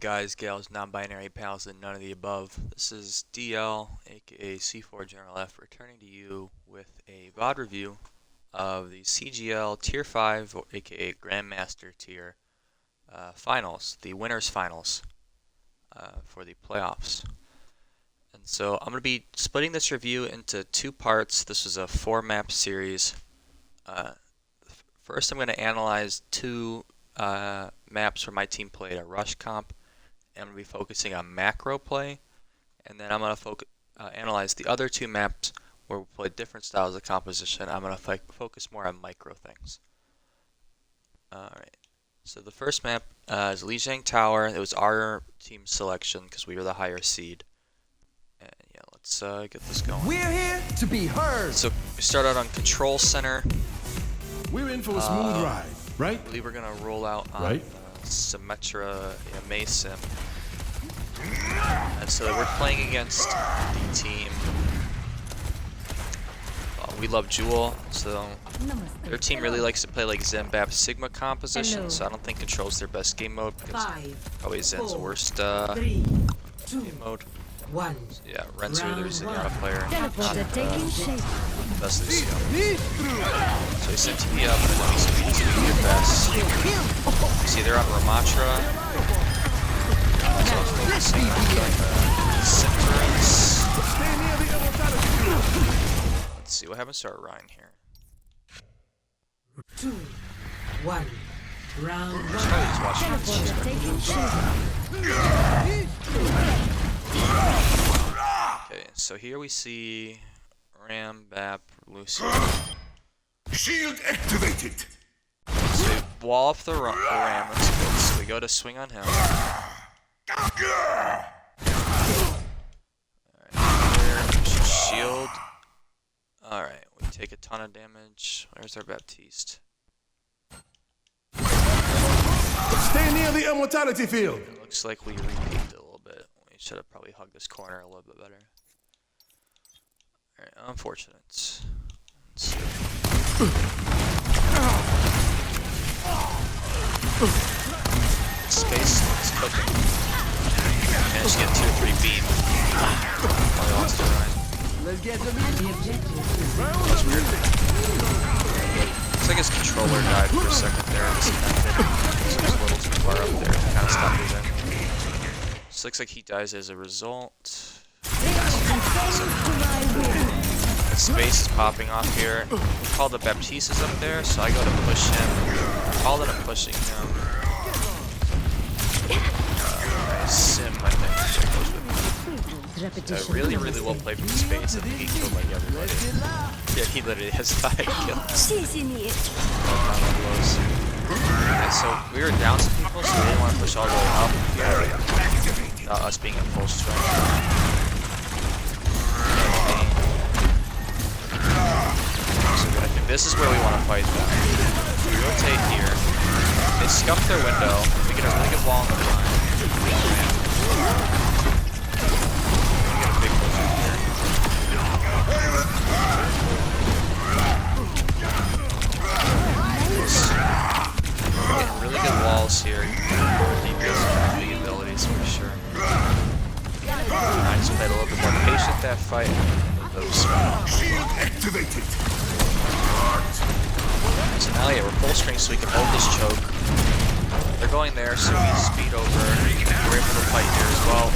Guys, gals, non-binary pals, and none of the above. This is DL, aka C4 General F, returning to you with a VOD review of the CGL Tier 5, aka Grandmaster Tier Finals, the Winners Finals for the playoffs. And so I'm going to be splitting this review into two parts. This is a 4-map series. First, I'm going to analyze two maps where my team played a rush comp. I'm going to be focusing on macro play, and then I'm going to analyze the other two maps where we play different styles of composition. I'm going to focus more on micro things. Alright, so the first map is Lijiang Tower. It was our team selection because we were the higher seed. And yeah, let's get this going. We're here to be heard. So we start out on Control Center. We're in for a smooth ride, right? I believe we're going to roll out on Symmetra Mason. And so we're playing against the team. We love Jewel, so their team really likes to play like Zimbab Sigma composition, so I don't think Control's their best game mode because probably Zen's worst game mode. Yeah, Renzer, their Zenyatta player, not the best of the CL. So he sent TP up, and then he's speeding your best. See, they're on Ramatra. So I was focusing on the Centrance. Let's see what happens to our Rhine here. 2, 1. Round 1. Okay, so here we see Ram, Bap, Lucy. Shield activated. So we wall up the Ram, that's good. So we go to swing on him. Alright, shield. Alright, we take a ton of damage. Where's our Baptiste? Stay near the immortality field. It looks like we repeat a little bit. We should have probably hugged this corner a little bit better. Alright, unfortunate. Let's see. Space is cooking. Managed to get 2 or 3 beam. Probably lost to Ryan. Let's get the That's weird. Looks like his controller died for a second there and disconnected. So he's a little too far up there to kind of stop moving. This looks like he dies as a result. Space is popping off here. We call the Baptiste is up there, so I go to push him. All that I'm pushing him. Sim, I think. Really well played from space. I think he killed like everybody. Yeah, he literally has 5 kills. Okay, so we were down some people, so we didn't want to push all the way up. Without us being at full strength. So I think this is where we want to fight them. We rotate here. They scuff their window. We get a really good wall on the line. Really good walls here. He does have big abilities for sure. I just played a little bit more patient that fight. Shield activated. So now yeah, we're full strength so we can hold this choke. They're going there, so we speed over. We're able to fight here as well.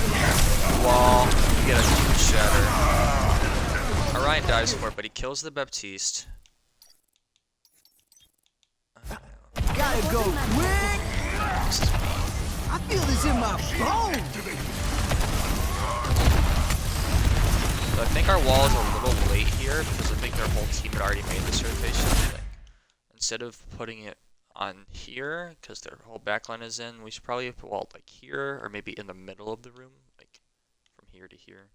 Wall, we get a huge shatter. Orion dies for it, but he kills the Baptiste. Gotta go quick. I feel this in my bones. So I think our wall is a little late here because I think their whole team had already made this rotation. Instead of putting it on here, because their whole backline is in, we should probably have walled like here or maybe in the middle of the room, like from here to here.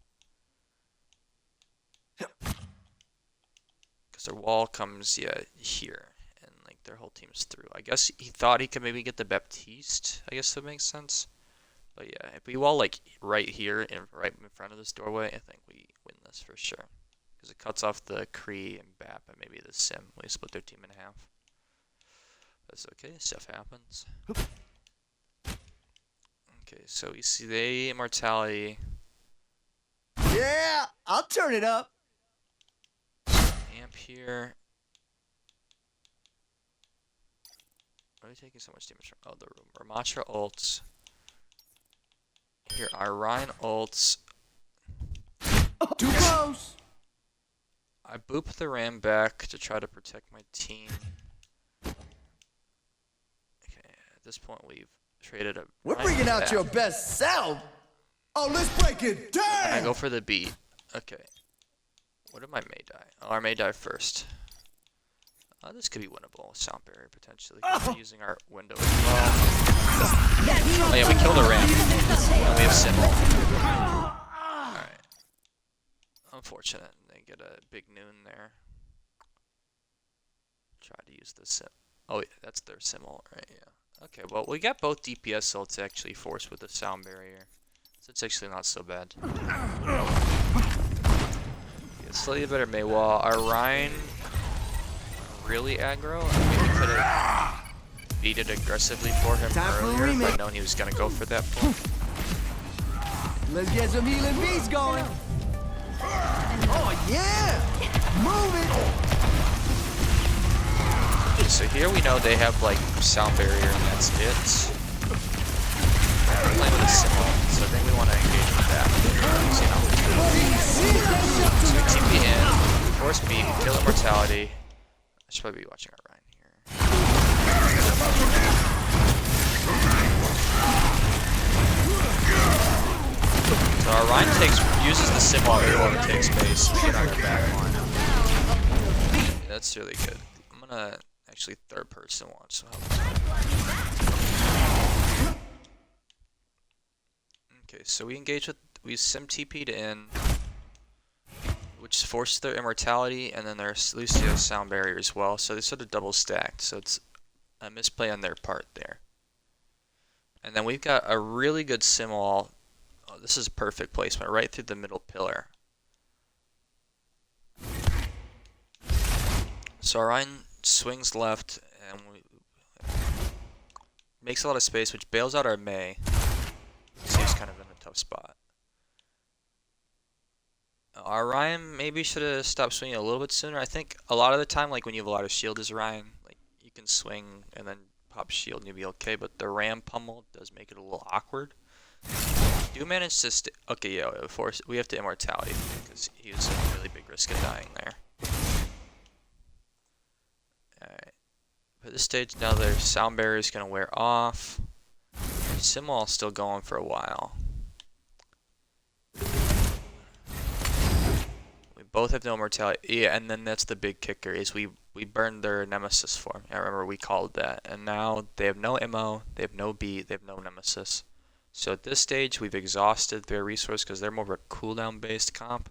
Because their wall comes, yeah, here. Their whole team's through. I guess he thought he could maybe get the Baptiste. I guess that makes sense. But yeah, if we wall like right here, right in front of this doorway, I think we win this for sure. Because it cuts off the Kree and Bap and maybe the Sim. We split their team in half. That's okay. Stuff happens. Okay, so we see the immortality. Yeah, I'll turn it up. Amp here. Why are we taking so much damage from? Oh, the Ramatra ults. Here, our Ryan ults. Too close. I boop the Ram back to try to protect my team. Okay, at this point we've traded a. We're Ryan bringing out back. your best self. Oh, let's break it down. And I go for the beat. Okay. What did my May die? Oh, our May die first. This could be winnable with Sound Barrier potentially. 'Cause we're using our window as well. Oh yeah, we killed a Ram. And we have Symbol. Alright. Unfortunate. They get a big noon there. Try to use the sim. Oh, yeah, that's their Symbol, right? Yeah. Okay, well, we got both DPS ults actually forced with the Sound Barrier. So it's actually not so bad. Yeah, slightly better May wall. Our Ryan really aggro. I mean, we could have beat it aggressively for him earlier if I'd known he was going to go for that point. Let's get some healing beats going. Oh, yeah. Move it. So here we know they have like Sound Barrier and that's it. We're playing with a Symbol, so I think we want to engage with that. So we TP in, force beat, kill immortality. I should probably be watching our Ryan here. So our Ryan uses the Symbol early to take space. We get on their back line. Yeah, that's really good. I'm gonna actually third person watch. So okay, so we engage with Sim TP'd in, which forces their immortality, and then their Lucio Sound Barrier as well. So they sort of double stacked. So it's a misplay on their part there. And then we've got a really good Simwall. Oh, this is perfect placement right through the middle pillar. So Orion swings left and makes a lot of space, which bails out our May. So he's kind of in a tough spot. Orion maybe should have stopped swinging a little bit sooner. I think a lot of the time, like when you have a lot of shield as Orion, like you can swing and then pop shield and you'll be okay. But the Ram pummel does make it a little awkward. Do manage to stay. Okay, yeah, we have to immortality because he was a really big risk of dying there. Alright. At this stage now their Sound Barrier is going to wear off. Simwall's still going for a while. We both have no immortality. Yeah, and then that's the big kicker is we burned their Nemesis form. I remember we called that. And now they have no MO, they have no beat, they have no Nemesis. So at this stage we've exhausted their resource because they're more of a cooldown based comp.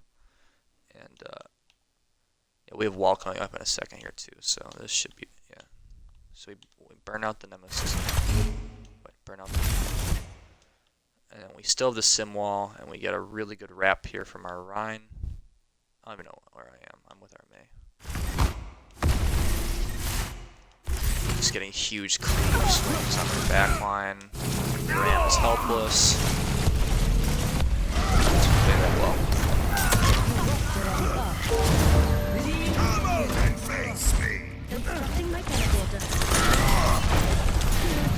And yeah, we have wall coming up in a second here too. So this should be, yeah. So we burn out the Nemesis. Burn out the and then we still have the sim wall, and we get a really good wrap here from our Rhine. I don't even know where I am. I'm with our May. Just getting huge clean swings on their back line. Ram is helpless. Let's play that well.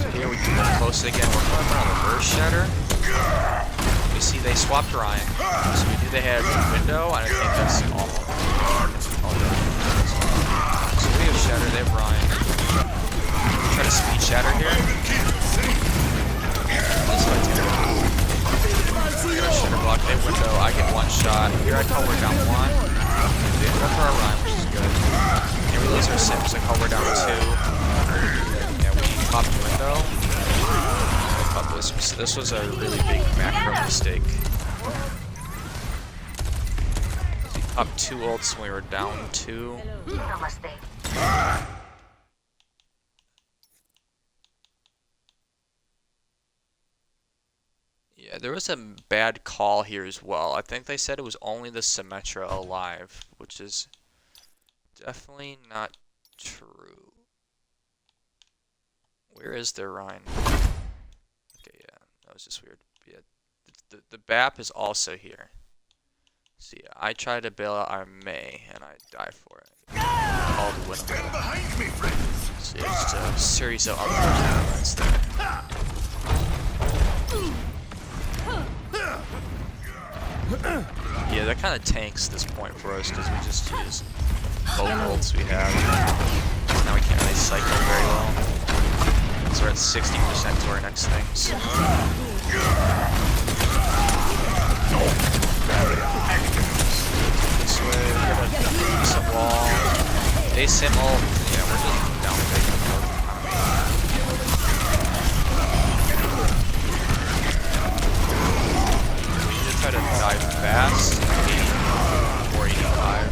So here we can get close again. We're going on the burst shatter. We see they swapped Ryan. So we knew they had window, and I think that's all. So we have shatter, they have Ryan. Try to speed shatter here. That's what I do. We get a shatter block, they have window, I get one shot. Here I call we're down one. They go for our Ryan, which is good. And we lose our sims, I call we're down two. Pop window. This was a really big macro mistake. We popped two ults when we were down two. Yeah, there was a bad call here as well. I think they said it was only the Symmetra alive, which is definitely not true. Where is their Rhine? Okay, yeah. That was just weird. Yeah, the BAP is also here. So yeah, I try to bail out our Mei, and I die for it. Called the winner. Stand behind me, friends. So yeah, just a series of unfortunate events there. Yeah, that kind of tanks this point for us because we just use both ults we have. Now we can't really cycle very well. So we're at 60% to our next things. This way, we're gonna some wall. They sim ult. Yeah, we're just down taking them both. We need to try to dive fast. 485.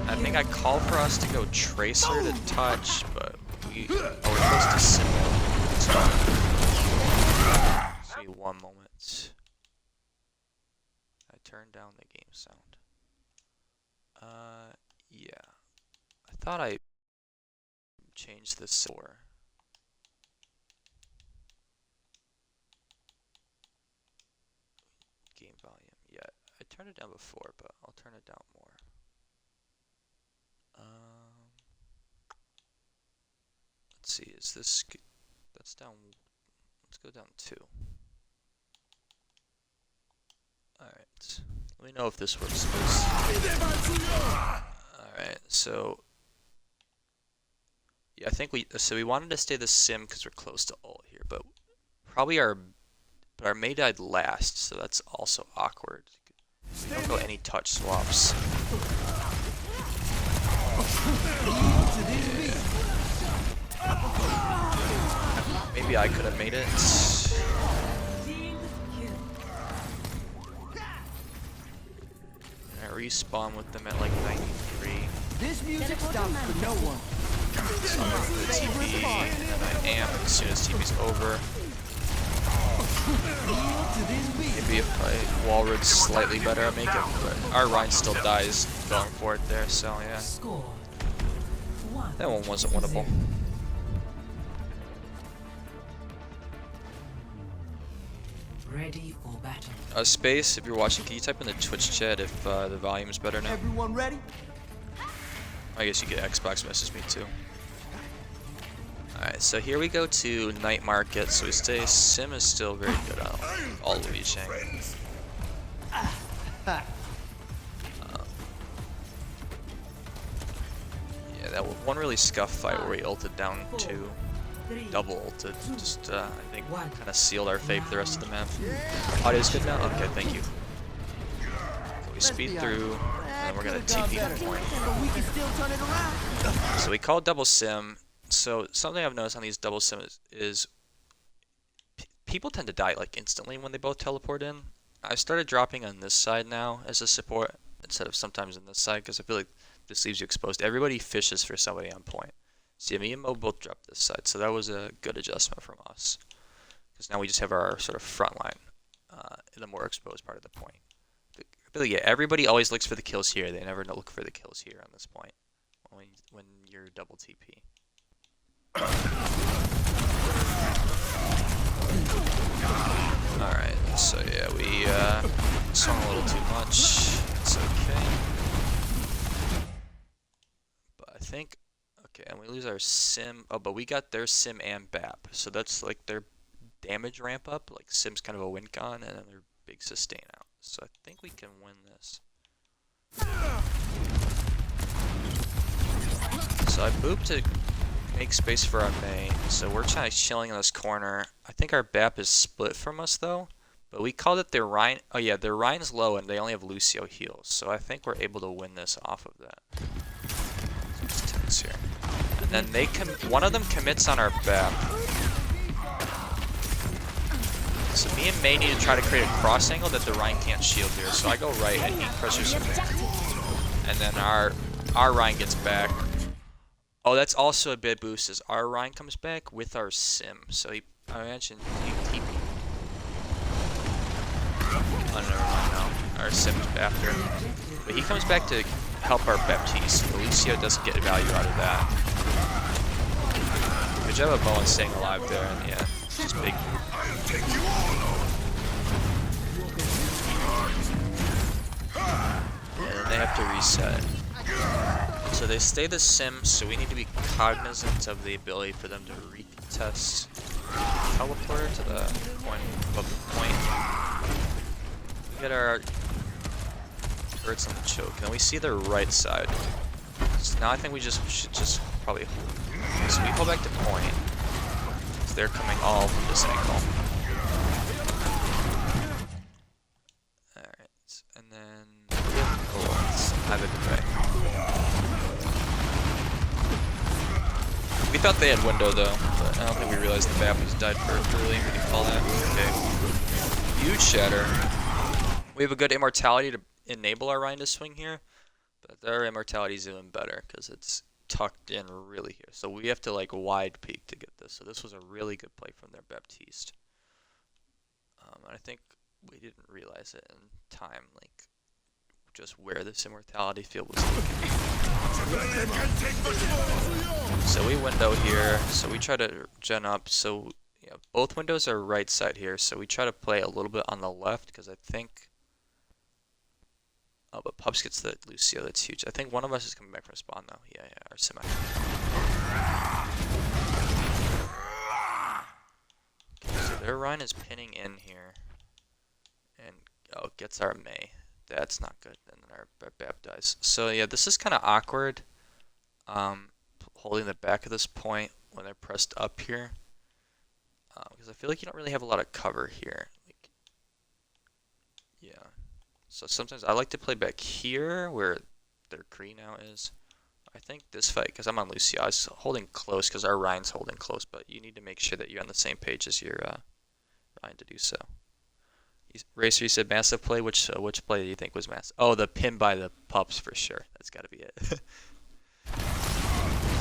I think I called for us to go Tracer to touch, but we're close to Symbol. See, one moment. I turned down the game sound. Yeah. I thought I changed this for game volume. Yeah, I turned it down before, but I'll turn it down more. Let's see, is this good? That's down. Let's go down 2. Alright. Let me know if this works. Alright, so yeah, I think we wanted to stay the sim because we're close to ult here, but probably our Mei died last, so that's also awkward. We don't go any touch swaps. Maybe I could have made it. I respawn with them at like 93. This music stops for no one. So I'm going to TP, and I am as soon as TP's over. Maybe if I wall rid slightly better, I make it, but our Rhine still dies going for it there, so yeah. That one wasn't winnable. Ready for battle. Space, if you're watching, can you type in the Twitch chat if the volume is better now? Everyone ready? I guess you could Xbox message me too. Alright, so here we go to Night Market. So we stay. Sim is still very good on all of Wii Shang. Yeah, that one really scuff fight where we ulted down 2. Double ulted. Just, I think, kind of sealed our fate for the rest of the map. Audio's good now? Okay, thank you. So we speed through, and then we're gonna TP the point. So we call double sim. So something I've noticed on these double sims is people tend to die like instantly when they both teleport in. I started dropping on this side now as a support instead of sometimes on this side because I feel like this leaves you exposed. Everybody fishes for somebody on point. See, me and Mo both dropped this side, so that was a good adjustment from us. Because now we just have our sort of front line in the more exposed part of the point. But yeah, everybody always looks for the kills here. They never look for the kills here on this point when you're double TP. Alright, so yeah, we swung a little too much. It's okay. But I think, okay, and we lose our sim. Oh, but we got their sim and BAP. So that's like their damage ramp up. Like sim's kind of a win con, and then their big sustain out. So I think we can win this. So I booped to make space for our Mei. So we're kind of chilling in this corner. I think our BAP is split from us though. But we called it their Rhine. Oh yeah, their Rhine's low and they only have Lucio heals. So I think we're able to win this off of that. It's tense here. And then they one of them commits on our BAP. So me and Mei need to try to create a cross angle that the Rhine can't shield here. So I go right and he pressures him there. And then our Rhine gets back. Oh, that's also a bit boost as our Rhine comes back with our sim. So I mentioned he TP. Oh, never mind now. Our sim is after. But he comes back to help our Baptiste. So Lucio doesn't get value out of that. Good job of Bowen staying alive there, and yeah, just big. And then they have to reset. So they stay the sim, so we need to be cognizant of the ability for them to retest teleporter to the point above the point. We get our turrets on the choke, and then we see their right side. So now I think we should just probably hold. So we pull back to point. So they're coming all from this angle. Alright, and then let's have it away. We thought they had window though, but I don't think we realized the map was died for early. We can call that. Okay. Huge shatter. We have a good immortality to enable our Rhine to swing here, but their immortality is even better because it's tucked in really here. So we have to like wide peek to get this. So this was a really good play from their Baptiste. And I think we didn't realize it in time, like just where this immortality field was looking. So we window here, so we try to gen up. So yeah, both windows are right side here, so we try to play a little bit on the left because I think. Oh, but Pups gets the Lucio, that's huge. I think one of us is coming back from spawn though. Yeah, our semi. Okay, so their Rhine is pinning in here. And, oh, gets our May. That's not good. And then our Bap dies. So yeah, this is kind of awkward. Holding the back of this point when they're pressed up here. Because I feel like you don't really have a lot of cover here. Like, yeah. So sometimes I like to play back here where their Kree now is. I think this fight, because I'm on Lucio, I was holding close because our Rhine's holding close, but you need to make sure that you're on the same page as your Rhine to do so. Racer, you said massive play. Which play do you think was massive? Oh, the pin by the Pups for sure. That's got to be it.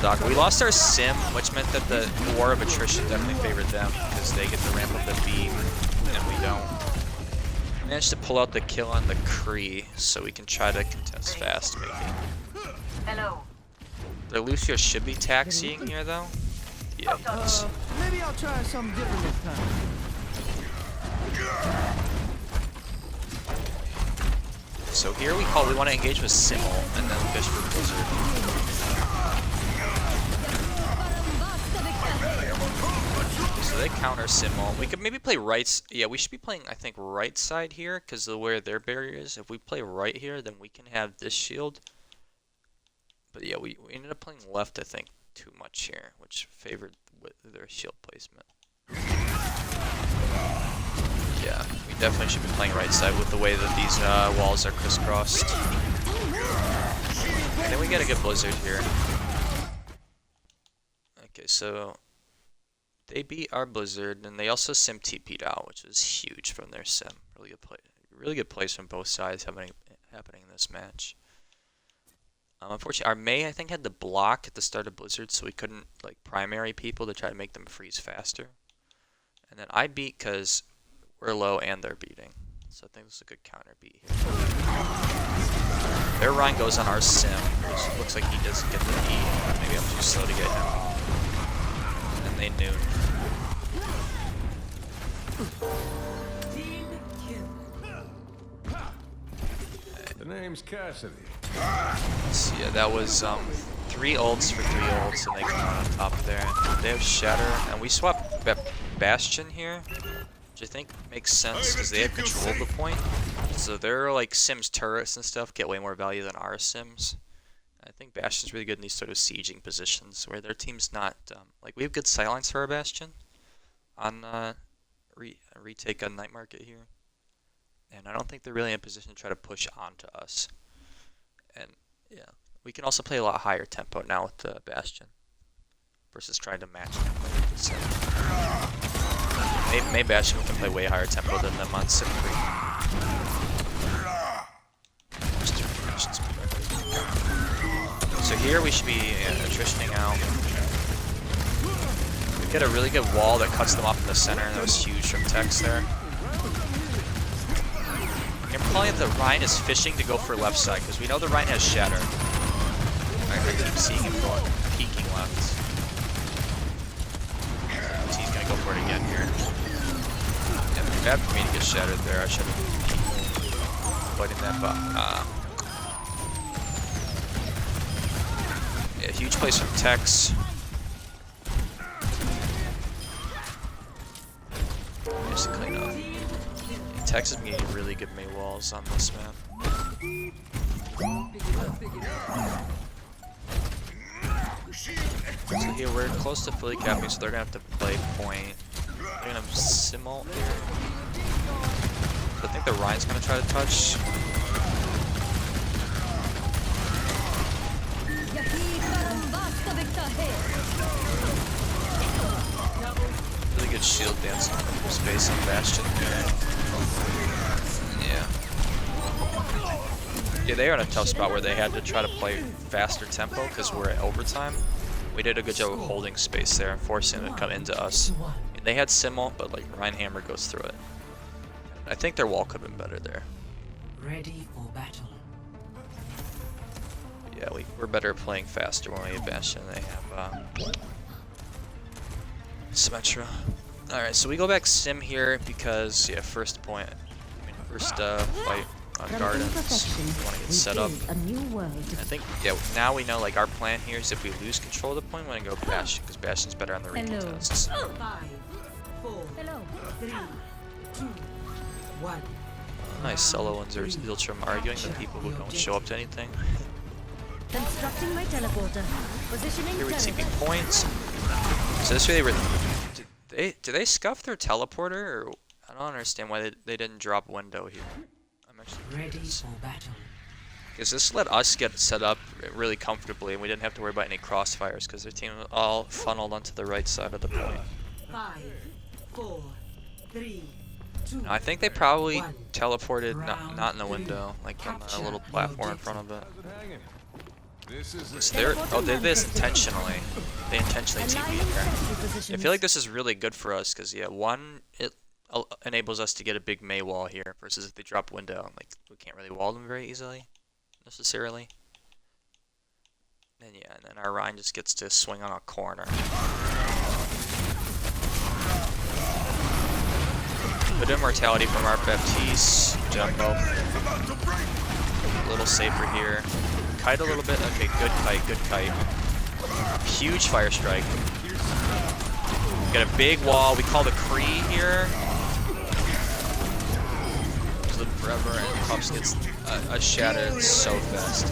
Doc, we lost our sim, which meant that the war of attrition definitely favored them because they get to ramp up the beam and we don't. Managed to pull out the kill on the Kree, so we can try to contest fast, maybe. Hello. Their Lucio should be taxiing here, though. Yeah, he does. Maybe I'll try something different this time. So here we want to engage with Simmel, and then fish for Blizzard. So they counter Simmel. We could maybe play right. Yeah, we should be playing, I think, right side here because of where their barrier is. If we play right here, then we can have this shield. But yeah, we ended up playing left, I think, too much here, which favored their shield placement. Yeah, we definitely should be playing right side with the way that these walls are crisscrossed. And then we get a good Blizzard here. Okay, so they beat our Blizzard, and they also sim TP'd out, which was huge from their sim. Really good plays from both sides happening in this match. Unfortunately, our May, I think, had the block at the start of Blizzard, so we couldn't like primary people to try to make them freeze faster. And then I beat because we're low and they're beating. So I think this is a good counter beat here. Their Rhine goes on our sim, which looks like he doesn't get the E. Maybe I'm too slow to get him. And they noon. The name's Cassidy. So yeah, that was 3 ults for 3 ults, and they come out on top there. They have Shatter, and we swap Bastion here, which I think makes sense because they have control of the point. So their like Sims turrets and stuff get way more value than our Sims. I think Bastion's really good in these sort of sieging positions where their team's not like we have good silence for our Bastion on retake on Night Market here, and I don't think they're really in a position to try to push onto us. And yeah, we can also play a lot higher tempo now with the Bastion versus trying to match them. So, maybe Bastion can play way higher tempo than them on Sim 3. So here we should be attritioning out. We get a really good wall that cuts them off in the center, and that was huge from Tex there. I'm calling it the Rhine is fishing to go for left side because we know the Rhine has Shatter. I keep seeing him going, peeking left. teleport again here. Yeah, bad for me to get shattered there. I should have fighting that, but yeah, huge plays from Tex. Just to clean up. Tex is getting really good May walls on this map. So here we're close to fully capping, so they're gonna have to play point. They're gonna simul here. So I think the Ryan's gonna try to touch. Really good shield dance from space on Bastion here. Yeah, they are in a tough spot where they had to try to play faster tempo because we're at overtime. We did a good job of holding space there and forcing it to come into us. And they had simul, but like Ryan Hammer goes through it. I think their wall could have been better there. Ready for battle. Yeah, we're better at playing faster when we have Bastion than they have Symmetra. Alright, so we go back Sim here because, yeah, first fight on Gardens. We want to get set up. I think, yeah, now we know, like, our plan here is if we lose control of the point, we want to go Bastion, because Bastion's better on the recontests. 5, 4, 3, 2, 1. Nice solo and Ziltrum arguing the people who don't show up to anything. Constructing my teleporter. Positioning Here we're turret. taking points. So this way they were... Did they scuff their teleporter? Or I don't understand why they didn't drop window here. I'm actually Ready curious. for battle. Because this let us get set up really comfortably and we didn't have to worry about any crossfires because their team was all funneled onto the right side of the point. 5, 4, 3, 2. I think they probably teleported not in the window, like on a little platform in front of it. This is So they did this intentionally. They intentionally TP'd here. I feel like this is really good for us because, yeah, one, it enables us to get a big May wall here versus if they drop window, like we can't really wall them very easily, necessarily. And yeah, and then our Ryan just gets to swing on a corner. Good immortality from our Baptiste, Jumbo. A little safer here. Kite a little bit. Okay, good kite, good kite. Huge fire strike. Got a big wall. We call the Kree here. Live forever, and Pups gets shattered so fast.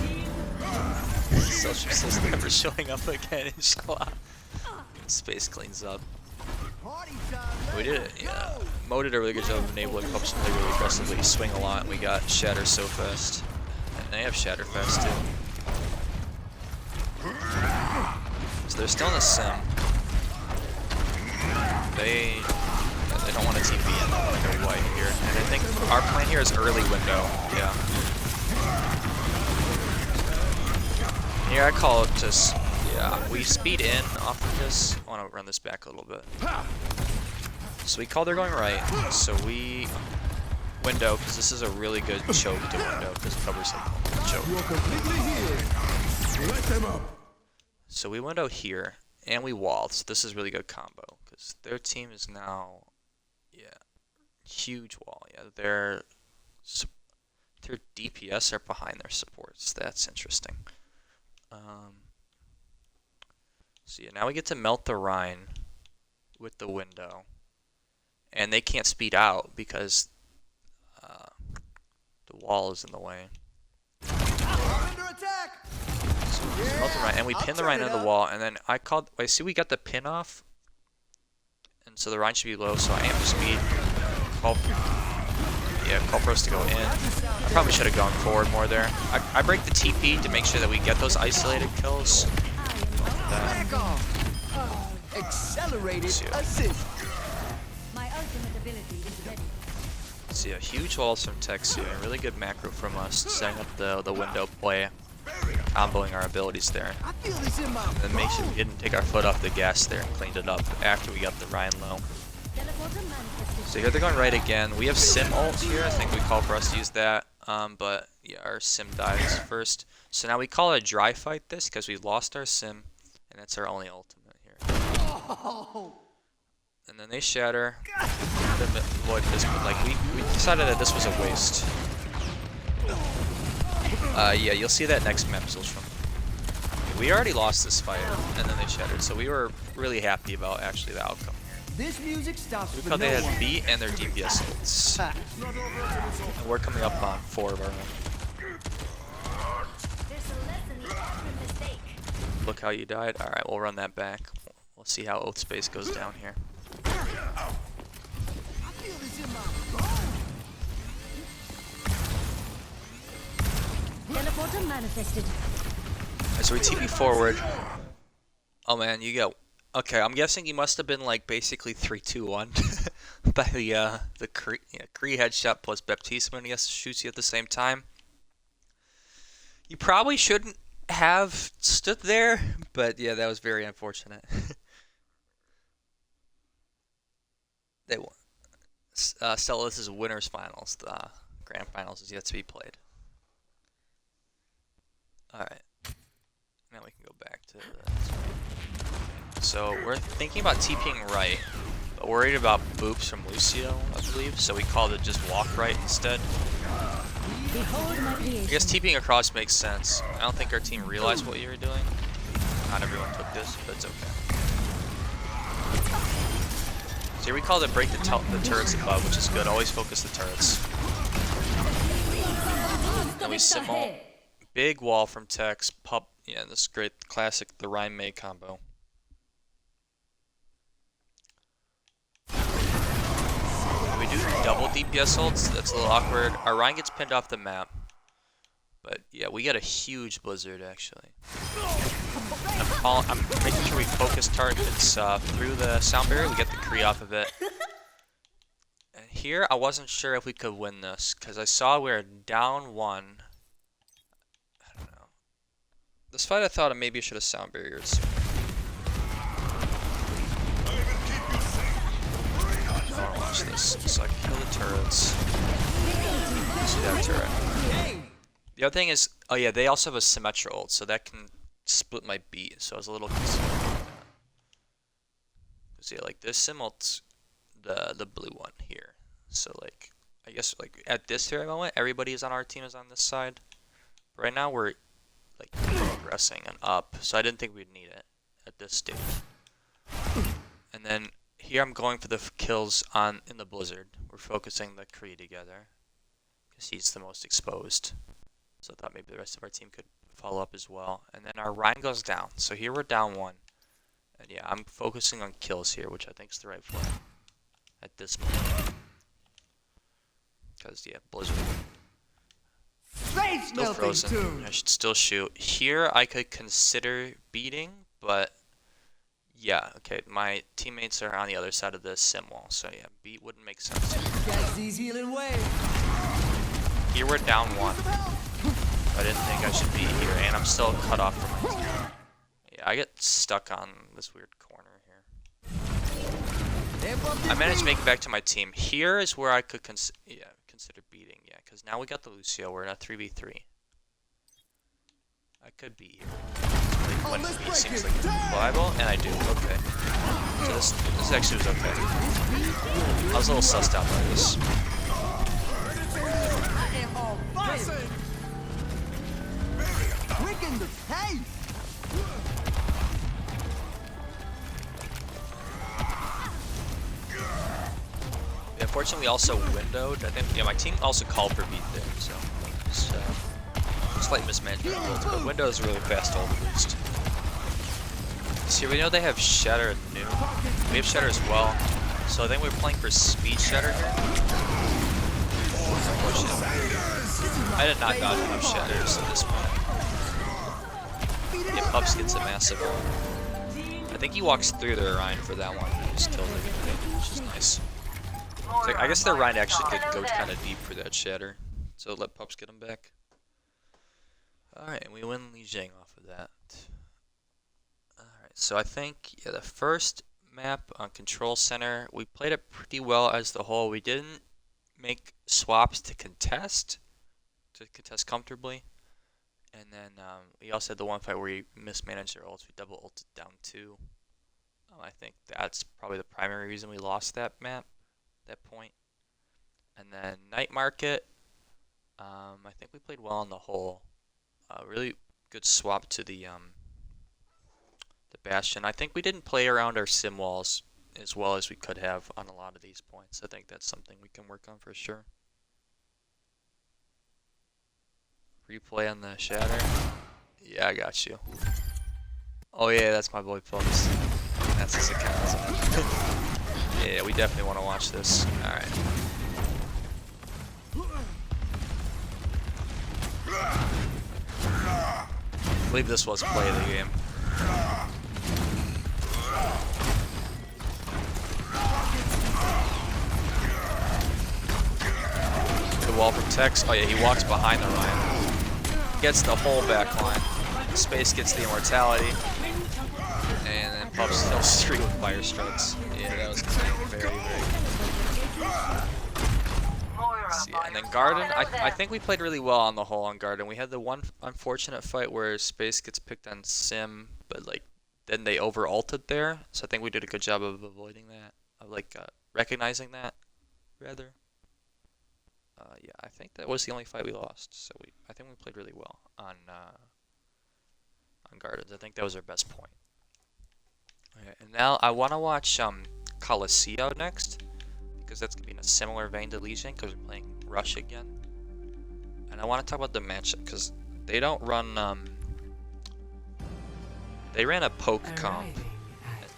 Social system never showing up again, inshallah. Space cleans up. We did it, yeah. Mo did a really good job of enabling Pups to play really aggressively, swing a lot, and we got Shatter so fast. And they have Shatter fast too. So they're still in a sim. They don't want to TP in, they want to go white here. And I think our plan here is early window, yeah. Here I call it just, yeah, we speed in off of this. I want to run this back a little bit. So we call they're going right, so we window, because this is a really good choke to window, because it covers like the choke. So we window here, and we wall, so this is really good combo, because their team is now, yeah, huge wall, yeah, their DPS are behind their supports, that's interesting. So yeah, now we get to melt the Rhine with the window, and they can't speed out because the wall is in the way. Under attack. So we melt the Rhine, and we pin the Rhine into the wall, and then I see we got the pin off, and so the Rhine should be low, so I amp speed. Call for us to go in. I probably should have gone forward more there. I break the TP to make sure that we get those isolated kills. Back off. Accelerated assist. My ultimate ability is ready. See, a huge walls from Tex here. Really good macro from us, setting up the window play, comboing our abilities there. I feel this in my And make sure we didn't take our foot off the gas there and cleaned it up after we got the Rhine low. So here they're going right again. We have Sim ult here. I think we call for us to use that. But yeah, our Sim dies first. So now we call it a dry fight this because we lost our Sim, and that's our only ultimate here. Oh. and then they shatter. Avoid this, but like we decided that this was a waste. Yeah, you'll see that next map from. We already lost this fight, and then they shattered, so we were really happy about actually the outcome. This music stops Look for how no they had one. beat and their DPS ults. And we're coming up on 4 of our own. There's a lesson in every mistake. Look how you died. Alright, we'll run that back. We'll see how oath space goes down here. I feel this in my bones. Teleporter manifested. So we TP forward. Oh man, you go. Okay, I'm guessing you must have been like basically 3-2-1 by the Kree headshot plus Baptiste when he shoots you at the same time. You probably shouldn't have stood there, but yeah, that was very unfortunate. They won. Stella, this is Winners Finals. The Grand Finals is yet to be played. Alright. Now we can go back to this. So we're thinking about TPing right, but worried about boops from Lucio, I believe, so we called it just walk right instead. Behold my creation. I guess TPing across makes sense. I don't think our team realized what you were doing. Not everyone took this, but it's okay. So here we called it break the turrets above, which is good. Always focus the turrets. Then we simul. Big wall from Tex. Pup. Yeah, this is great. Classic, the Rhyme May combo. We do double DPS ults. That's a little awkward. Our Ryan gets pinned off the map. But yeah, we got a huge blizzard actually. I'm making sure we focus targets through the sound barrier. We get the Kree off of it. And here, I wasn't sure if we could win this because I saw we were down 1. I don't know. This fight, I thought maybe I should have sound barriered sooner. Watch this. So I can kill the turrets. See that turret. The other thing is, oh yeah, they also have a Symmetra ult, so that can split my beat. So I was a little concerned about that. Cause yeah, like this sim ult's the blue one here. So like, I guess like at this very moment, everybody is on our team is on this side. But right now we're like progressing and up, so I didn't think we'd need it at this stage. And then here I'm going for the kills in the blizzard. We're focusing the Kree together because he's the most exposed. So I thought maybe the rest of our team could follow up as well. And then our Ryan goes down. So here we're down 1. And yeah, I'm focusing on kills here, which I think is the right play at this moment. Because yeah, blizzard. Still frozen. I should still shoot. Here I could consider beating, but yeah, okay, my teammates are on the other side of the sim wall, so yeah, beat wouldn't make sense. Here we're down 1. I didn't think I should be here, and I'm still cut off from my team. Yeah, I get stuck on this weird corner here. I managed to make it back to my team. Here is where I could consider beating, yeah, because now we got the Lucio. We're in a 3v3. I could be here. When beat seems like viable, and I do. Okay. So this actually was okay. I was a little sussed out by this. Yeah, unfortunately, we also windowed. I think yeah, my team also called for beat there, so just slight mismanagement of builds, but window is a really fast ult boost. See, we know they have Shatter and Noon. We have Shatter as well, so I think we're playing for speed Shatter here. I did not dodge enough Shatters at this point. Yeah, Pups gets a massive ult. I think he walks through the Orion for that one. He just kills everything, which is nice. So I guess the Orion actually did go kind of deep for that Shatter, so let Pups get him back. Alright, and we win Li Jing off of that. Alright, so I think yeah, the first map on Control Center, we played it pretty well as the whole. We didn't make swaps to contest comfortably. And then we also had the one fight where we mismanaged their ults. We double ulted down 2. I think that's probably the primary reason we lost that map, that point. And then Night Market, I think we played well on the whole. Really good swap to the Bastion. I think we didn't play around our sim walls as well as we could have on a lot of these points. I think that's something we can work on for sure. Replay on the Shatter. Yeah, I got you. Oh yeah, that's my boy Pumps. That's his account. Yeah, we definitely want to watch this. Alright. I believe this was play of the game. The wall protects. Oh yeah, he walks behind the Ryan. Gets the whole back line. Space gets the immortality. And then Pups still streak with fire strikes. Yeah, that was very, very good. Yeah, and then Garden, I think we played really well on the whole on Garden. We had the one unfortunate fight where Space gets picked on Sim, but like then they over-ulted there. So I think we did a good job of avoiding that, of like recognizing that, rather. Yeah, I think that was the only fight we lost. So I think we played really well on Gardens. I think that was our best point. Okay, and now I want to watch Coliseum next, because that's going to be in a similar vein to Legion, because we're playing Rush again. And I want to talk about the matchup, because they don't run, they ran a poke comp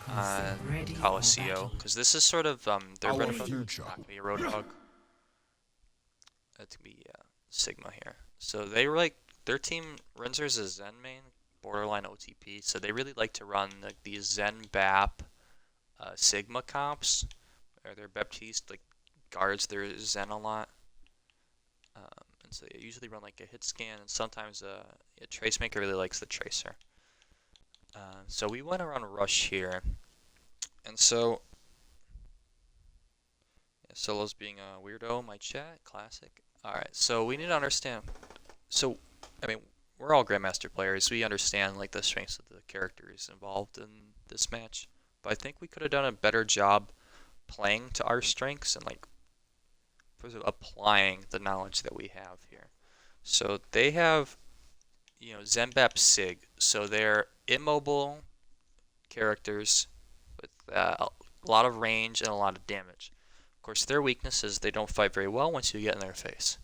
on Coliseum, because this is sort of, their bread and butter. Not going to be a Roadhog. It's going to be Sigma here. So they were like, their team, Rinzer's a Zen main, borderline OTP, so they really like to run these Zen BAP Sigma comps. Or their Baptiste like guards their Zen a lot, and so they usually run like a hit scan, and sometimes a Tracemaker really likes the Tracer. So we want to run Rush here, and so yeah, Solo's being a weirdo in my chat, classic. All right, so we need to understand. So I mean, we're all Grandmaster players. We understand like the strengths of the characters involved in this match, but I think we could have done a better job playing to our strengths and like applying the knowledge that we have here. So they have, you know, Zenbap Sig, so they're immobile characters with a lot of range and a lot of damage. Of course, their weakness is they don't fight very well once you get in their face,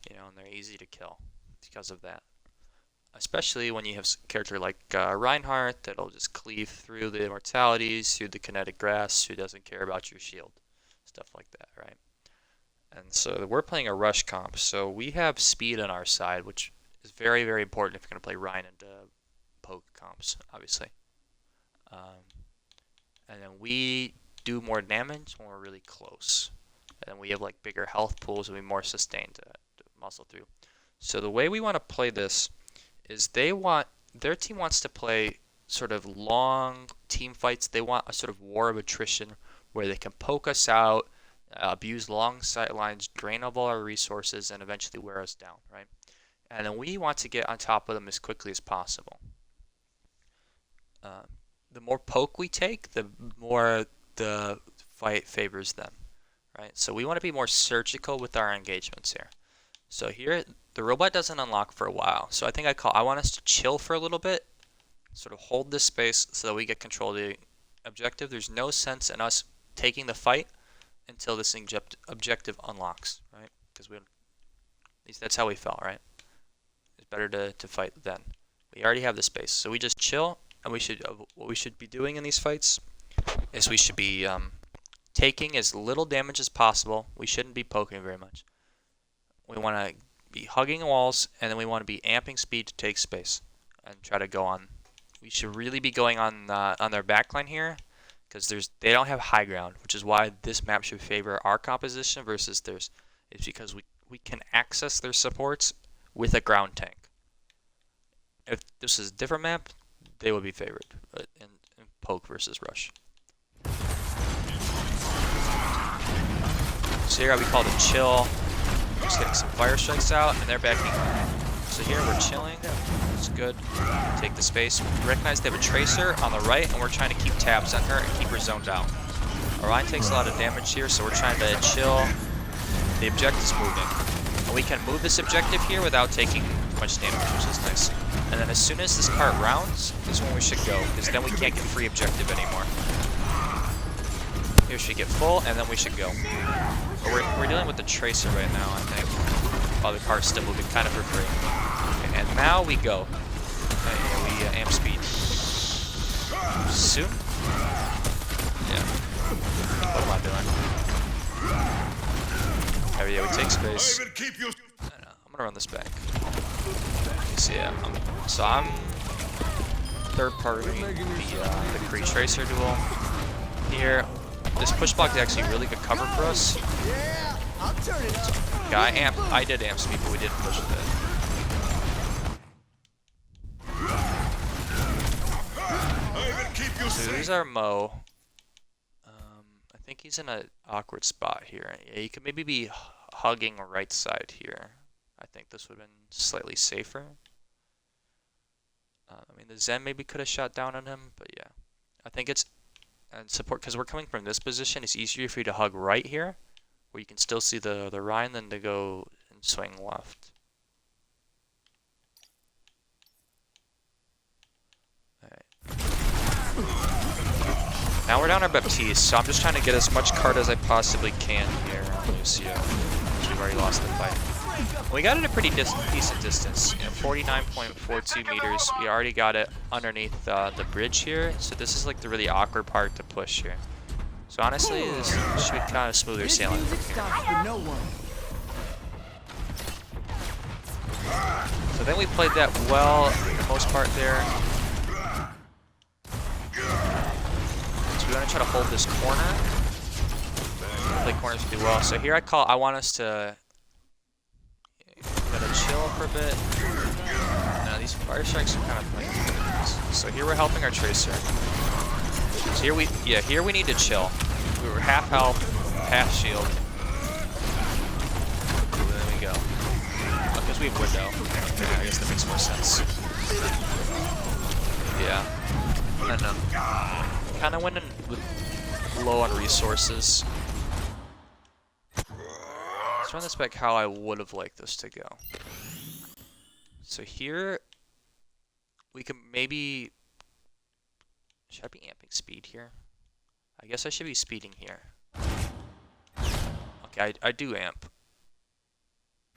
you know, and they're easy to kill because of that. Especially when you have a character like Reinhardt that'll just cleave through the immortalities, through the kinetic grass, who doesn't care about your shield. Stuff like that, right? And so we're playing a Rush comp, so we have speed on our side, which is very, very important if you're going to play Ryan into poke comps, obviously. And then we do more damage when we're really close. And then we have like bigger health pools and we more sustained to muscle through. So the way we want to play this is their team wants to play sort of long team fights. They want a sort of war of attrition where they can poke us out, abuse long sight lines, drain of all our resources, and eventually wear us down, right? And then we want to get on top of them as quickly as possible. The more poke we take, the more the fight favors them, right? So we want to be more surgical with our engagements here. So here, the robot doesn't unlock for a while. So I think I want us to chill for a little bit, sort of hold this space so that we get control of the objective. There's no sense in us taking the fight until this objective unlocks, right? Because at least that's how we felt, right? It's better to fight then. We already have the space, so we just chill, and what we should be doing in these fights is we should be taking as little damage as possible. We shouldn't be poking very much. We want to be hugging walls, and then we want to be amping speed to take space and try to go on. We should really be going on their backline here, because they don't have high ground, which is why this map should favor our composition versus theirs. It's because we can access their supports with a ground tank. If this is a different map, they would be favored in poke versus rush. So here we call it chill. Just getting some fire strikes out, and they're backing up. So here we're chilling, just good. Take the space. We recognize they have a Tracer on the right, and we're trying to keep tabs on her and keep her zoned out. Orion takes a lot of damage here, so we're trying to chill. The objective's moving. And we can move this objective here without taking much damage, which is nice. And then as soon as this cart rounds, is when we should go, because then we can't get free objective anymore. Here we should get full, and then we should go. But we're dealing with the Tracer right now, I think. While the cart's still moving kind of for free. Okay, and now we go. Okay, we amp speed. Soon? Yeah. What am I doing? Oh yeah, we take space. I know, I'm gonna run this back. So yeah, so I'm third party the Kree Tracer duel here. This push block is actually really good cover for us. Yeah, I did amp speed, but we didn't push with it. So there's our Mo. I think he's in an awkward spot here. Yeah, he could maybe be hugging right side here. I think this would have been slightly safer. I mean, the Zen maybe could have shot down on him, but yeah. I think it's and support because we're coming from this position. It's easier for you to hug right here, where you can still see the Rhine, than to go and swing left. Alright. Now we're down our Baptiste, so I'm just trying to get as much card as I possibly can here on Lucio, because we've already lost the fight. We got it at a pretty decent distance, 49.42 meters. We already got it underneath the bridge here, so this is like the really awkward part to push here. So honestly, this should be kind of smoother sailing from here. So then we played that well for the most part there. So we're going to try to hold this corner. Play corners really well. So here I want us to chill for a bit. Now these fire strikes are kind of playing. So here we're helping our Tracer. So here we need to chill. We were half health, half shield. There we go. Because we have window. Yeah, I guess that makes more sense. Yeah. And kind of went in with low on resources. Let's run this back how I would have liked this to go. So here, we can maybe... Should I be amping speed here? I guess I should be speeding here. Okay, I do amp.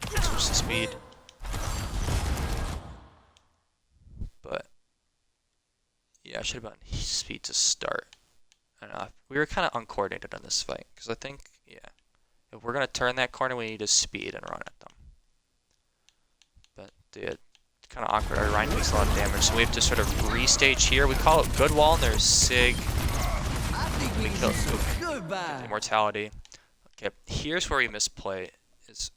Switch to speed. But, yeah, I should have been speed to start. I don't know. We were kind of uncoordinated on this fight, because I think, yeah. If we're going to turn that corner, we need to speed and run at them. But, yeah, it's kind of awkward. Our Rhine takes a lot of damage, so we have to sort of restage here. We call it good wall, and there's Sig. We kill Immortality. Okay, here's where we misplay. Is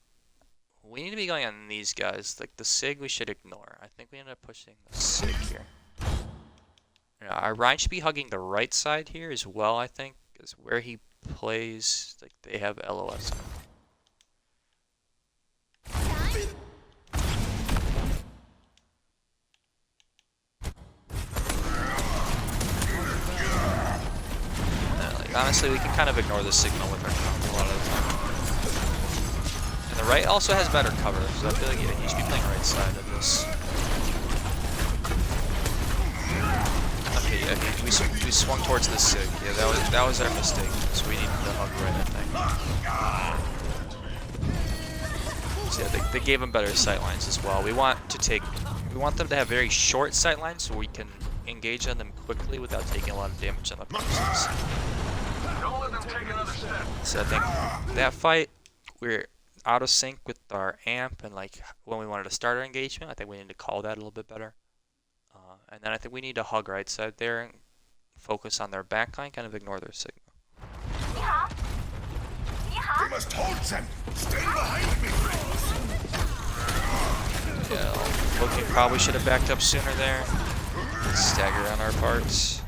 we need to be going on these guys. Like, the Sig we should ignore. I think we ended up pushing the Sig here. Our Rhine should be hugging the right side here as well, I think, is where he plays, like they have LOS on. Like, honestly, we can kind of ignore the signal with our count a lot of the time. And the right also has better cover, so I feel like he should be playing right side of this. Okay, yeah, we swung towards the Sig. Yeah, that was our mistake. So we needed to hug right, I think. So yeah, they gave him better sightlines as well. We want them to have very short sightlines so we can engage on them quickly without taking a lot of damage on the process. Don't let them take another step. So I think that fight, we're out of sync with our amp and like when we wanted to start our engagement. I think we need to call that a little bit better. And then I think we need to hug right side there and focus on their backline, kind of ignore their signal. We must hold them. Stay behind me. Yeah, Loki probably should have backed up sooner there. Stagger on our parts.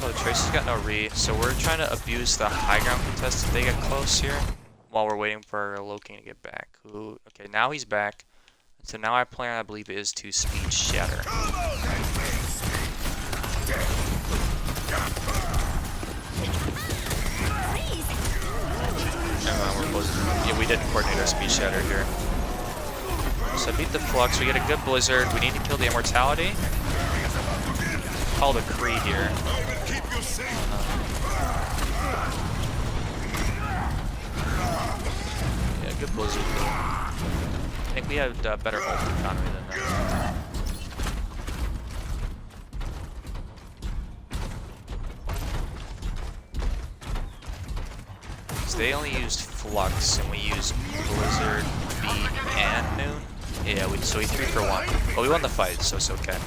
Oh, the Tracer's got no re, so we're trying to abuse the high ground contest if they get close here. while we're waiting for Loki to get back. Ooh, okay, now he's back. So now our plan, I believe, is to speed shatter. Yeah, we didn't coordinate our speed shatter here. So beat the flux. We get a good blizzard. We need to kill the immortality. Call the Kree here. Yeah, good blizzard. I think we had better ult economy than them. So they only used flux, and we used blizzard, beat, and noon. Yeah, so we 3 for 1. But we won the fight, so it's okay.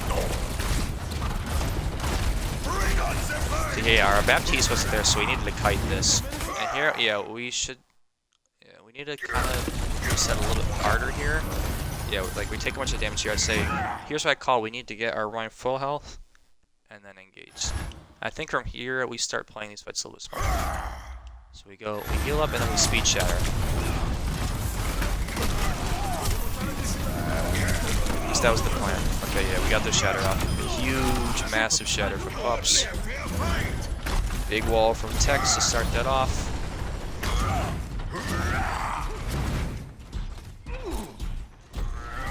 So yeah, our Baptiste wasn't there, so we needed to kite this. And here, yeah, we should. Yeah, we need to kind of reset a little bit harder here. Yeah, like we take a bunch of damage here. I'd say, here's what I call: we need to get our Rhine full health, and then engage. I think from here we start playing these fights a little bit smarter. So we heal up, and then we speed shatter. At least that was the plan. Okay, yeah, we got the shatter off. A huge, massive shatter from Ups. Big wall from Tex to start that off.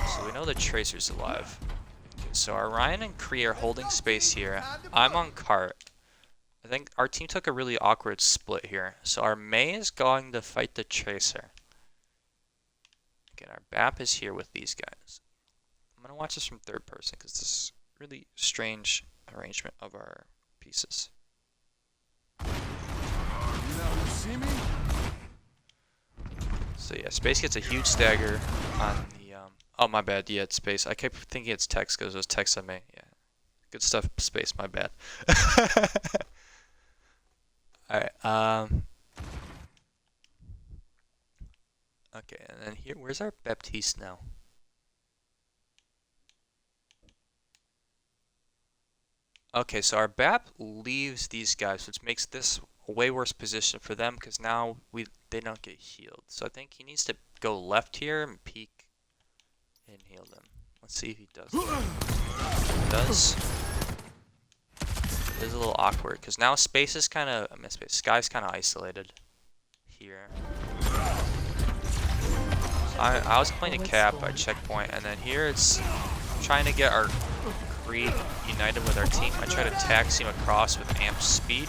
So we know the Tracer's alive. Okay, so our Ryan and Kree are holding space here. I'm on cart. I think our team took a really awkward split here. So our Mei is going to fight the Tracer. Again, our BAP is here with these guys. I'm going to watch this from third person because this is really strange arrangement of our pieces. So yeah, Space gets a huge stagger on the, oh my bad, yeah, it's Space. I kept thinking it's Tex because it was Tex on me. Yeah, good stuff, Space, my bad. Alright, okay, and then here, where's our Baptiste now? Okay, so our BAP leaves these guys, which makes this a way worse position for them because now they don't get healed. So I think he needs to go left here and peek and heal them. Let's see if he does. He does. It is a little awkward because now Space is kind of, Sky's kind of isolated here. So I was playing a cap by checkpoint, and then here it's trying to get our Kree united with our team. I try to taxi him across with amp speed.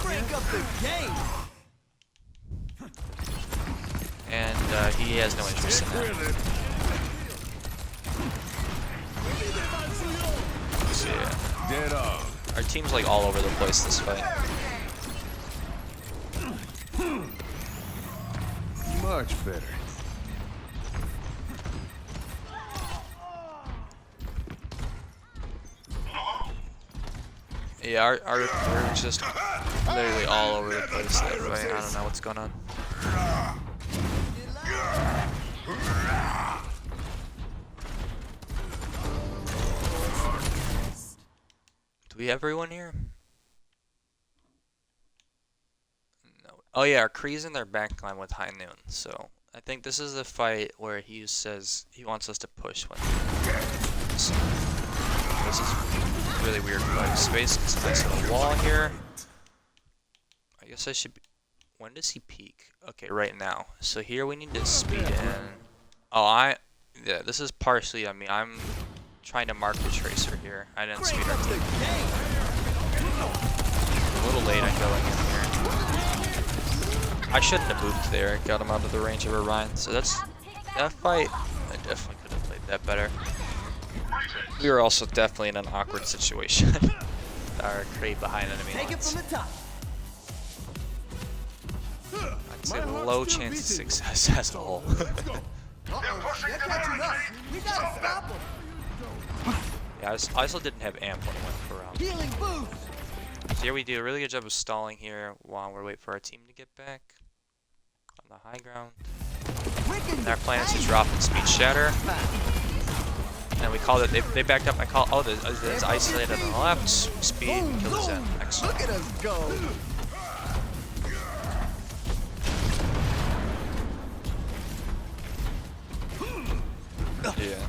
And he has no interest in that. So yeah. Our team's like all over the place this fight. Much better. Yeah, we're just literally all over the place that fight. I don't know what's going on. Do we have everyone here? No. Oh yeah, our Kree's in their backline with High Noon, so I think this is the fight where he says he wants us to push when. So, this is a really weird fight. Space gets a nice little wall here. I guess I should be. When does he peak? Okay, right now. So here we need to speed in. Oh, yeah, this is partially on me. I'm trying to mark the Tracer here. I didn't speed our team. A little late on going in here. I shouldn't have moved there. Got him out of the range of Orion. So that fight, I definitely could have played that better. We were also definitely in an awkward situation. Our Kree behind enemy lines. I'd say low chance of success as a whole. Yeah, I also didn't have amp when I went for round. So here we do a really good job of stalling here while we're waiting for our team to get back on the high ground. And our plan is to drop and speed shatter. And we called it, they backed up, I call, oh, there's isolated on the left, speed, kill the Zen. Excellent. Look at us go. Yeah.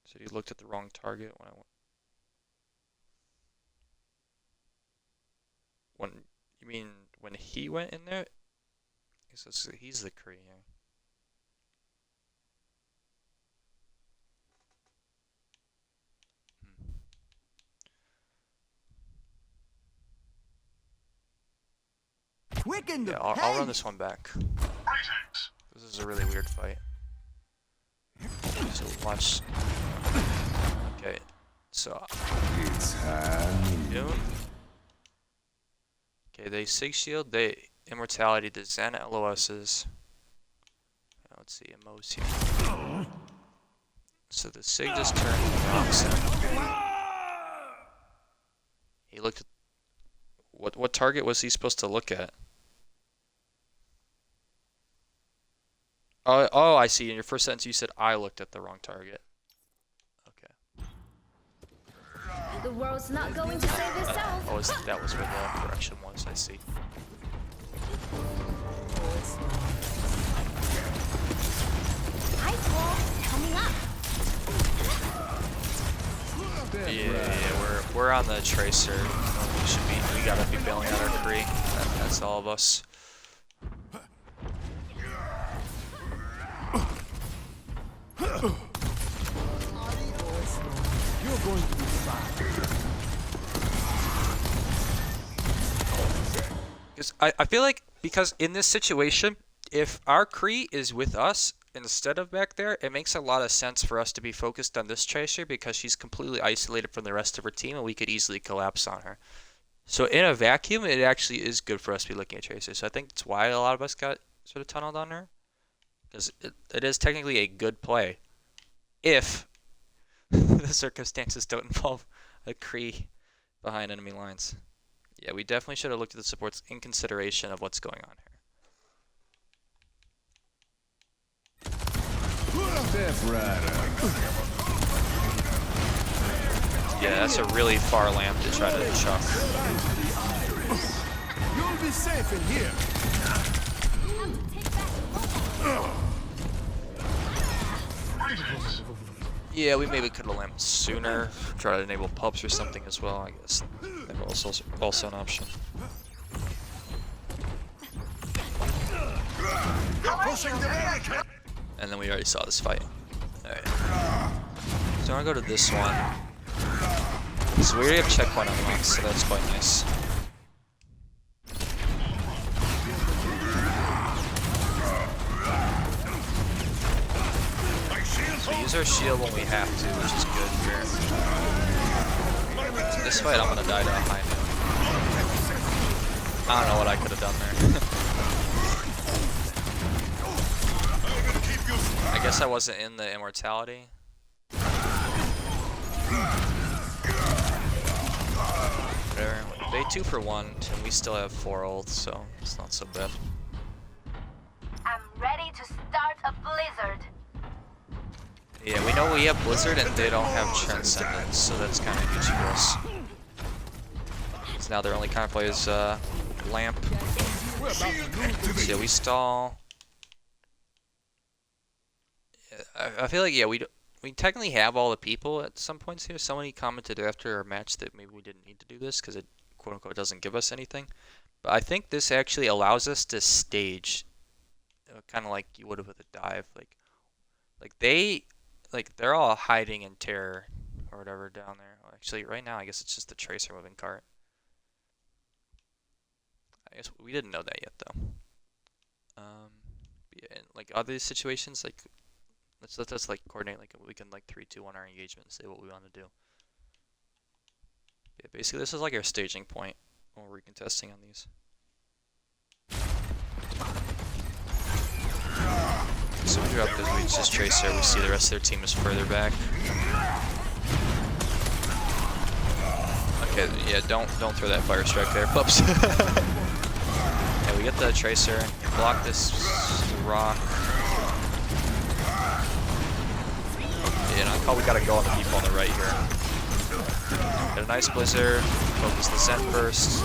So you looked at the wrong target when I went. When you mean when he went in there? He's the Kree here. Quick in the Yeah, I'll run this one back. This is a really weird fight. So watch. Okay, so It's time. Dune. Okay, they Sig Shield, they Immortality, the Zen LOSs. Let's see, Emos here. So the Sig just turned rocks in. He looked at what target was he supposed to look at? Oh, I see. In your first sentence, you said I looked at the wrong target. Okay. The world's not going to save itself. Oh, that was where the correction was. I see. Ice wall coming up. Yeah, we're on the tracer. We gotta be bailing out our Kree. That's all of us. You're going to be fine. I feel like because in this situation, if our Kree is with us instead of back there, it makes a lot of sense for us to be focused on this tracer because she's completely isolated from the rest of her team and we could easily collapse on her. So in a vacuum, it actually is good for us to be looking at tracer. So I think that's why a lot of us got sort of tunneled on her. Because it is technically a good play. If the circumstances don't involve a Kree behind enemy lines. Yeah, we definitely should have looked at the supports in consideration of what's going on here. Death Rider. Yeah, that's a really far lamp to try to chuck. You'll be safe in here. Yeah, we maybe could have lamped sooner. Try to enable pubs or something as well, I guess. That was also an option. And then we already saw this fight. Alright. So I'm gonna go to this one. So we already have checkpoint unlocked, so that's quite nice. We use our shield when we have to, which is good here. This fight I'm gonna die to a high note. I don't know what I could have done there. I guess I wasn't in the immortality. Whatever. They 2 for 1, and we still have 4 ult, so it's not so bad. I'm ready to start a blizzard. Yeah, we know we have Blizzard and they don't have Transcendence, so that's kind of huge for us. So now their only counterplay is Lamp. So yeah, we stall. Yeah, I feel like, yeah, we technically have all the people at some points here. Somebody commented after our match that maybe we didn't need to do this because it, quote unquote, doesn't give us anything. But I think this actually allows us to stage, kind of like you would have with a dive. They're all hiding in terror or whatever down there. Well, actually, right now, I guess it's just the tracer moving cart. I guess we didn't know that yet, though. Yeah, in like other situations, like let's like coordinate. Like we can like 3-2-1 our engagement and say what we want to do. Yeah, basically, this is like our staging point when we're recontesting on these. So we drop this, we just tracer, we see the rest of their team is further back. Okay, yeah, don't throw that fire strike there, pups. Yeah, we get the tracer, block this rock. Yeah, and I call we gotta go on the people on the right here. Get a nice blizzard, focus the Zen first.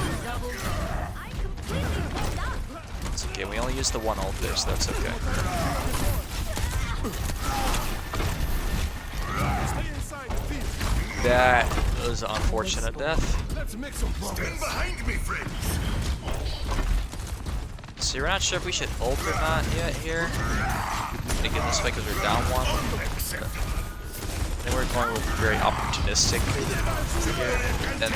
It's okay, we only used the 1 ult there, so that's okay. That was an unfortunate death. Stand behind me, friends. So we're not sure if we should ult or not yet here. Thinking this fight because we're down one. Then we're going with very opportunistic here. Then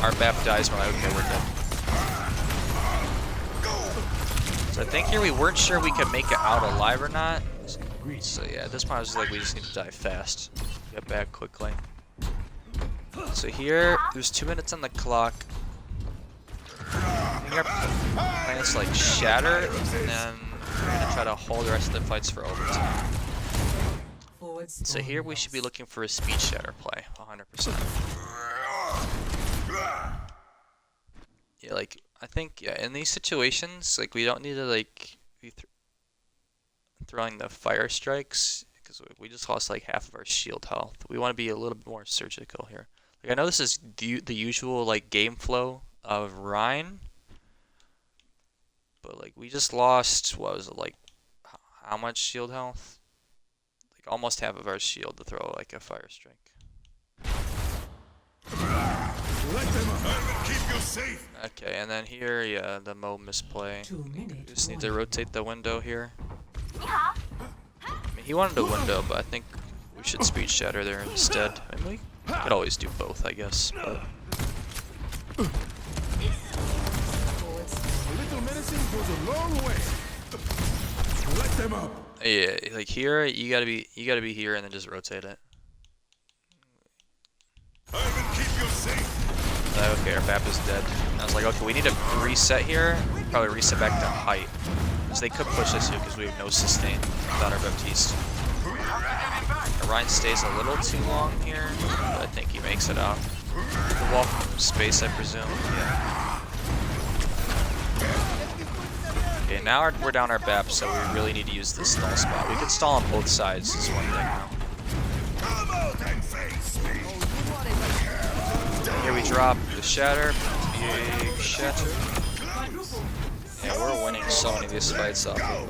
our BAP dies. We're like, okay, we're dead. So I think here we weren't sure we could make it out alive or not. So yeah, at this point I was just like, we just need to die fast. Get back quickly. So here, there's 2 minutes on the clock. I think our plan is to like shatter, and then we're gonna try to hold the rest of the fights for overtime. So here we should be looking for a speed shatter play, 100%. Yeah, like I think in these situations, like we don't need to like be throwing the fire strikes because we just lost like half of our shield health. We want to be a little bit more surgical here. Like I know this is the usual like game flow of Rhine, but like we just lost, what was it, like how much shield health? Like almost half of our shield to throw like a fire strike. Let them keep you safe. Okay, and then here, yeah, the Mo misplay. We just need to rotate the window here. I mean, he wanted a window, but I think we should speed shatter there instead. I mean, we could always do both, I guess. But A little menacing goes a long way. Let them up. yeah, like here, you gotta be here and then just rotate it. I will keep you safe. Okay, our BAP is dead. And I was like, okay, we need to reset here. Probably reset back to height. Because they could push us here because we have no sustain without our Baptiste. Ryan stays a little too long here, but I think he makes it out. The wall from space, I presume. Yeah. Okay, now we're down our BAP, so we really need to use this stall spot. We can stall on both sides, is one thing now. Come out and face me. Here we drop the shatter, big shatter. Yeah, we're winning so many of these fights off of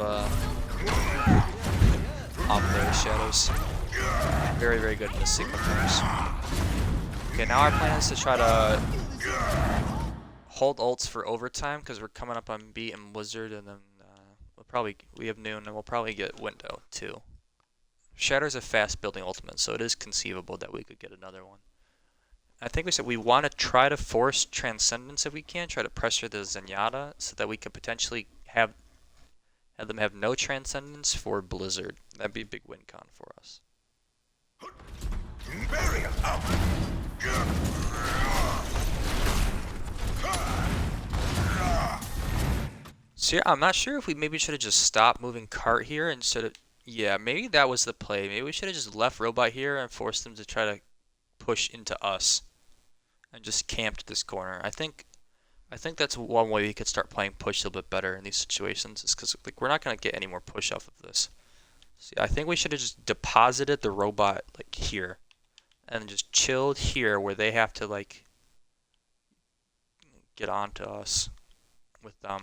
their shadows. Very, very good in the Sigma players. Okay, now our plan is to try to hold ults for overtime because we're coming up on Beat and Blizzard, and then we have Noon, and we'll probably get Window too. Shatter's a fast building ultimate, so it is conceivable that we could get another one. I think we said we want to try to force Transcendence if we can, try to pressure the Zenyatta so that we could potentially have them have no Transcendence for Blizzard. That'd be a big win con for us. Barrier up. So yeah, I'm not sure if we maybe should have just stopped moving cart here instead of, yeah, maybe that was the play. Maybe we should have just left Robot here and forced them to try to push into us and just camped this corner. I think that's one way we could start playing push a little bit better in these situations, is because like we're not gonna get any more push off of this. So yeah, I think we should have just deposited the robot like here, and just chilled here where they have to like get onto us with yeah,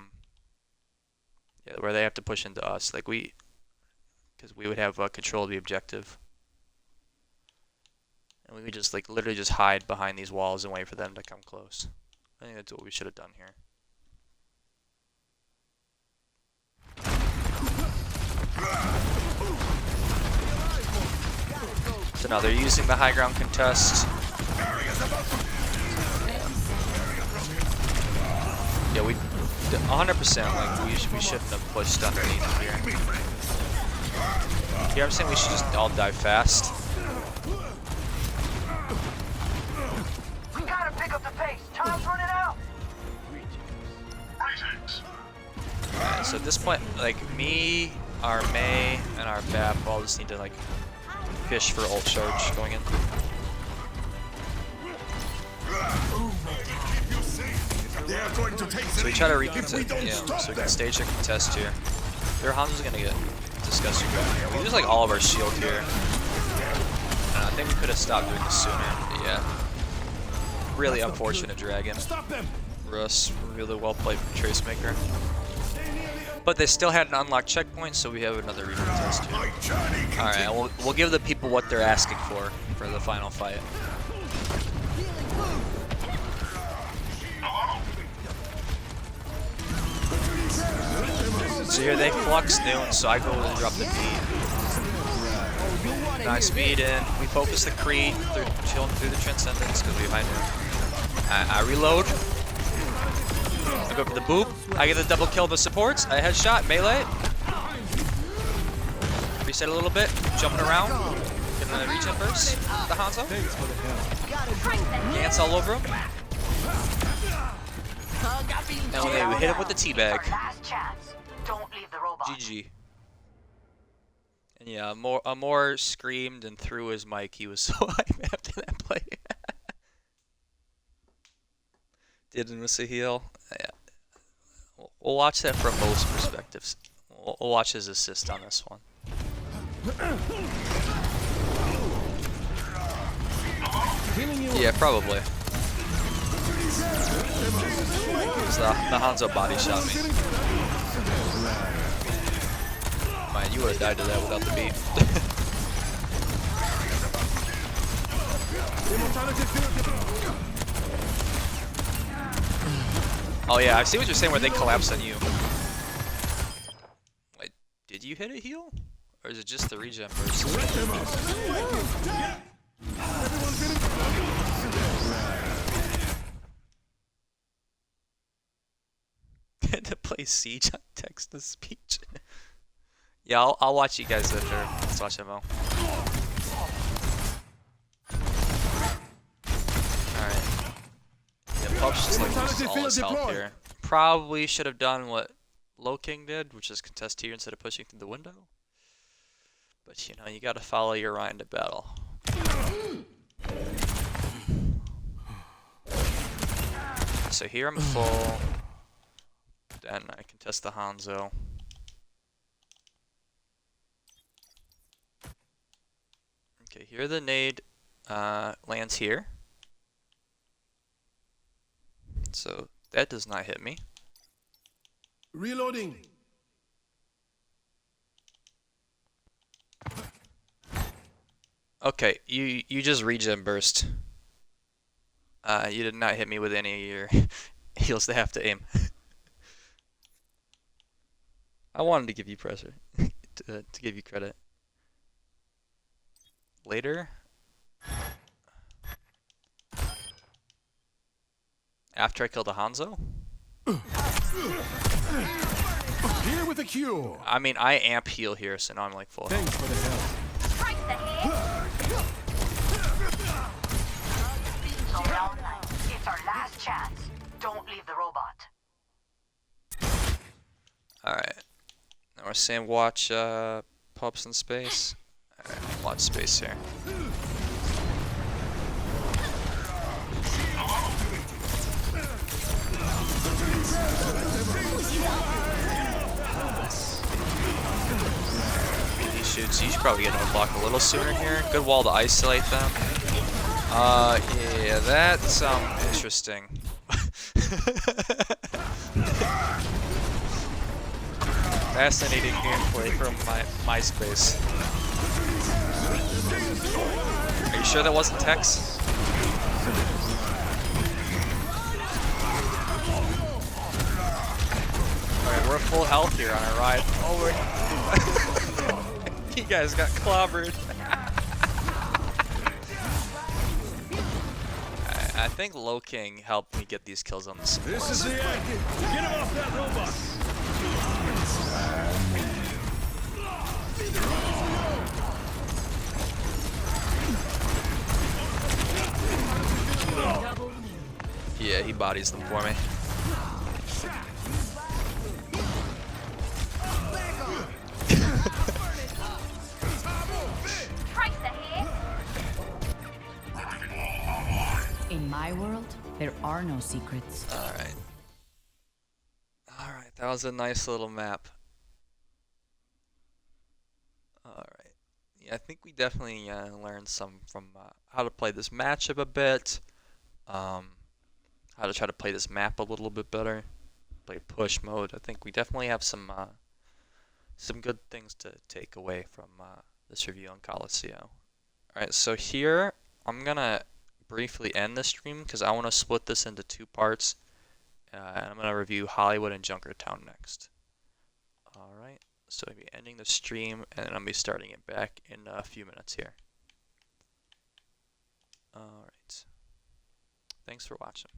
where they have to push into us, like because we would have control of the objective. And we would just like literally just hide behind these walls and wait for them to come close. I think that's what we should have done here. So now they're using the high ground contest. Yeah, we 100% like we shouldn't have pushed underneath here. Here I'm saying we should just all die fast. Pick up the pace. Time's running out. Alright, so at this point, like me, our Mei, and our BAP all just need to like fish for ult charge going in. So we try to recontest, yeah, so we can stage a contest here. Their Hanzo's gonna get disgusting going here. We use like all of our shield here. And I think we could have stopped doing this sooner, but yeah. Really unfortunate dragon. Russ, really well played from Tracemaker. But they still had an unlocked checkpoint, so we have another region test here. Alright, we'll give the people what they're asking for the final fight. So here they flux noon, so I go and drop the beat. Nice speed in. We focus the Creed, chilling through the Transcendence because we're behind him. I reload. I go for the boop. I get a double kill of the supports. I headshot, melee. Reset a little bit, jumping around. Getting another regen burst. The Hanzo. Dance all over him. And okay, we hit him with the teabag. GG. And yeah, Amor screamed and threw his mic. He was so hyped after that play. Didn't miss a heal. Yeah. We'll watch that from most perspectives. We'll watch his assist on this one. Yeah, probably. The Hanzo body shot me. Man, you would have died to that without the beat. Oh yeah, I see what you're saying where they collapse on you. Wait, did you hit a heal? Or is it just the regen burst? To play Siege on text to speech. Yeah, I'll watch you guys later. Let's watch MO. Alright. Yeah, Pup's just like loses all his health here. Probably should have done what Low King did, which is contest here instead of pushing through the window. But you know, you gotta follow your Ryan to battle. So here I'm full. Then I contest the Hanzo. Okay, here the nade lands here. So that does not hit me. Reloading. Okay, you just regen burst. You did not hit me with any of your heals to have to aim. I wanted to give you pressure, to give you credit. Later, after I killed a Hanzo. Here with a cure. I mean, I amp heal here, so now I'm like full Thanks health. for the help. It's our last chance. Don't leave the robot. Alright. Now we're saying watch Pups in space. Alright, watch space here. He shoots. You should probably get him to block a little sooner here. Good wall to isolate them. Yeah, that's interesting. Fascinating gameplay from MySpace. Are you sure that wasn't Tex? Alright, we're full health here on our ride. Oh, you guys got clobbered. I think Low King helped me get these kills on the support. This is the active. Get him off that robot. Yeah, he bodies them for me. In my world, there are no secrets. Alright. Alright, that was a nice little map. Alright. Yeah, I think we definitely learned some from how to play this matchup a bit. How to try to play this map a little bit better. play push mode. I think we definitely have some good things to take away from this review on Coliseum. Alright, so here I'm gonna briefly end the stream because I want to split this into 2 parts. And I'm gonna review Hollywood and Junkertown next. Alright, so I'll be ending the stream and then I'll be starting it back in a few minutes here. Alright. Thanks for watching.